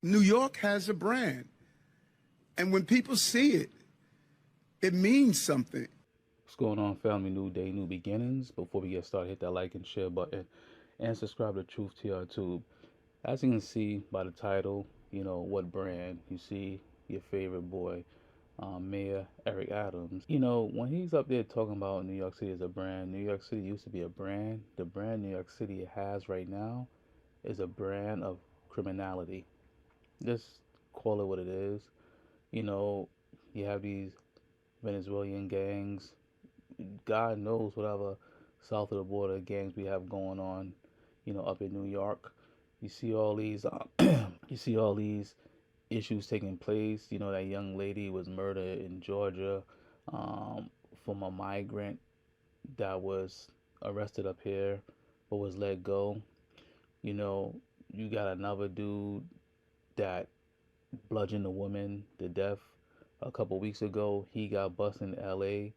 New York has a brand. And when people see it, it means something. What's going on, family? New day, new beginnings. Before we get started, hit that like and share button and subscribe to Truthtrtube. As you can see by the title, what brand, you see your favorite boy, Mayor Eric Adams. When he's up there talking about New York City as a brand, New York City used to be a brand. The brand New York City has right now is a brand of criminality. Just call it what it is. You have these Venezuelan gangs. God knows whatever south of the border gangs we have going on, up in New York. You see all these, you see all these issues taking place. That young lady was murdered in Georgia, um, from a migrant that was arrested up here but was let go. You know, you got another dude that bludgeoned a woman to death a couple weeks ago. He got busted in L.A.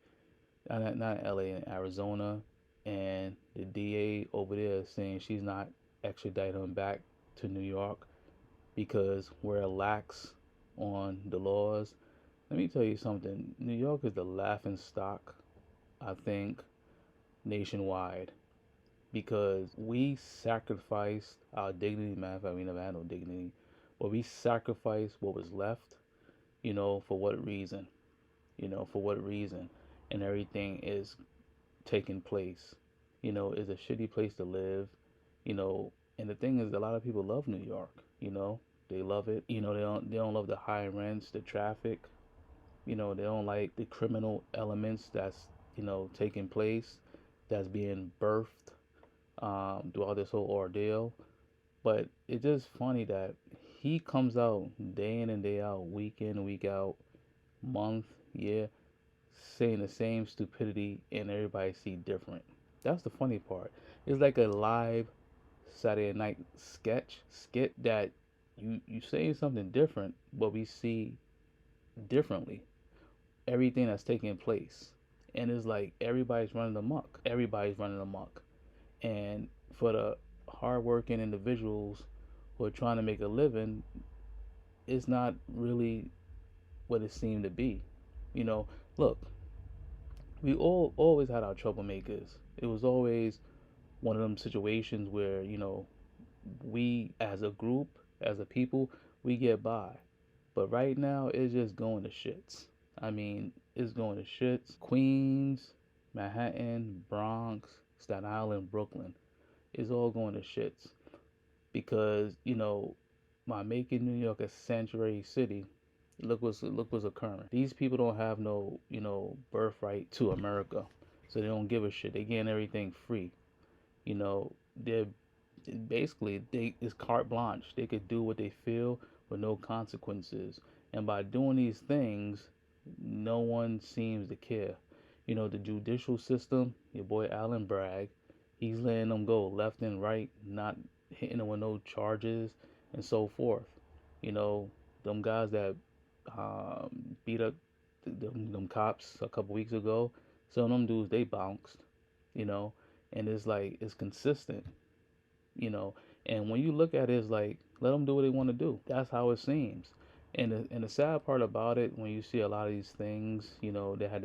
Not L.A. in Arizona, and the DA over there is saying she's not extraditing him back to New York because we're lax on the laws. Let me tell you something. New York is the laughing stock, I think, nationwide because we sacrificed our dignity. Matter of fact, we never had no dignity, but we sacrificed what was left. For what reason? For what reason? And everything is taking place. It's a shitty place to live. And the thing is, a lot of people love New York. They love it. They don't love the high rents, the traffic. They don't like the criminal elements that's taking place, that's being birthed throughout this whole ordeal. But it's just funny that he comes out day in and day out, week in, week out, month, year, saying the same stupidity, and everybody see different. That's the funny part. It's like a live Saturday night skit that you saying something different, but we see differently everything that's taking place, and it's like everybody's running amok. Everybody's running amok, and for the hardworking individuals who are trying to make a living, it's not really what it seemed to be. Look, we all always had our troublemakers. It was always one of them situations where we as a group, as a people, we get by. But right now, it's just going to shits. I mean, it's going to shits. Queens, Manhattan, Bronx, Staten Island, Brooklyn, is all going to shits because by making New York a sanctuary city, look what's occurring. These people don't have no birthright to America, so they don't give a shit. They getting everything free. They're basically it's carte blanche. They could do what they feel with no consequences, and by doing these things, no one seems to care. The judicial system, your boy Alan Bragg, he's letting them go left and right, not hitting them with no charges and so forth. Them guys that beat up them cops a couple weeks ago, some of them dudes they bounced, you know, and it's like it's consistent, you know. And when you look at it, it's like let them do what they want to do. That's how it seems. And the sad part about it, when you see a lot of these things, they had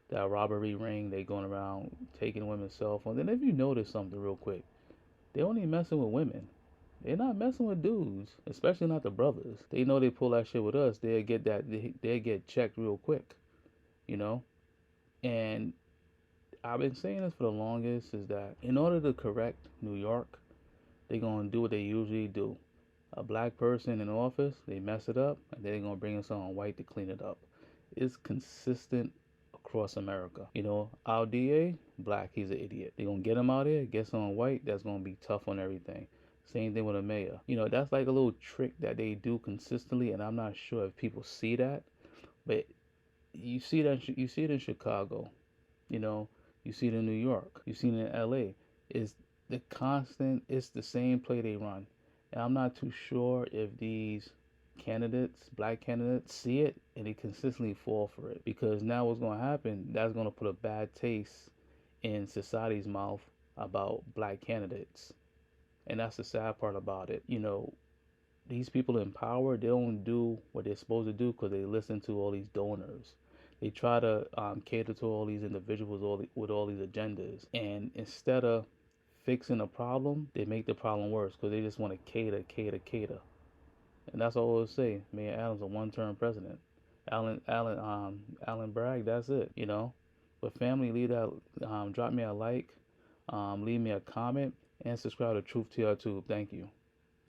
that robbery ring, they going around taking women's cell phones. And if you notice something real quick, they only messing with women. They're not messing with dudes, especially not the brothers. They know they pull that shit with us. They'll get they get checked real quick, you know. And I've been saying this for the longest is that in order to correct New York, they're gonna do what they usually do. A black person in office, they mess it up, and they're gonna bring in someone white to clean it up. It's consistent across America. Our DA, black, he's an idiot. They're gonna get him out here, get someone white that's gonna be tough on everything. Same thing with a mayor. That's like a little trick that they do consistently, and I'm not sure if people see that, but you see it in Chicago, you know, you see it in New York, you see it in LA. It's it's the same play they run. And I'm not too sure if these candidates, black candidates, see it and they consistently fall for it. Because now what's going to happen, that's going to put a bad taste in society's mouth about black candidates. And that's the sad part about it. these people in power, they don't do what they're supposed to do because they listen to all these donors. They try to cater to all these individuals with all these agendas, and instead of fixing the problem, they make the problem worse because they just want to cater. And that's all I would say. Mayor Adams a one-term president. Alan Bragg. That's it. You know. But family, leave that. Drop me a like. Leave me a comment and subscribe to Truth TR Tube. Thank you.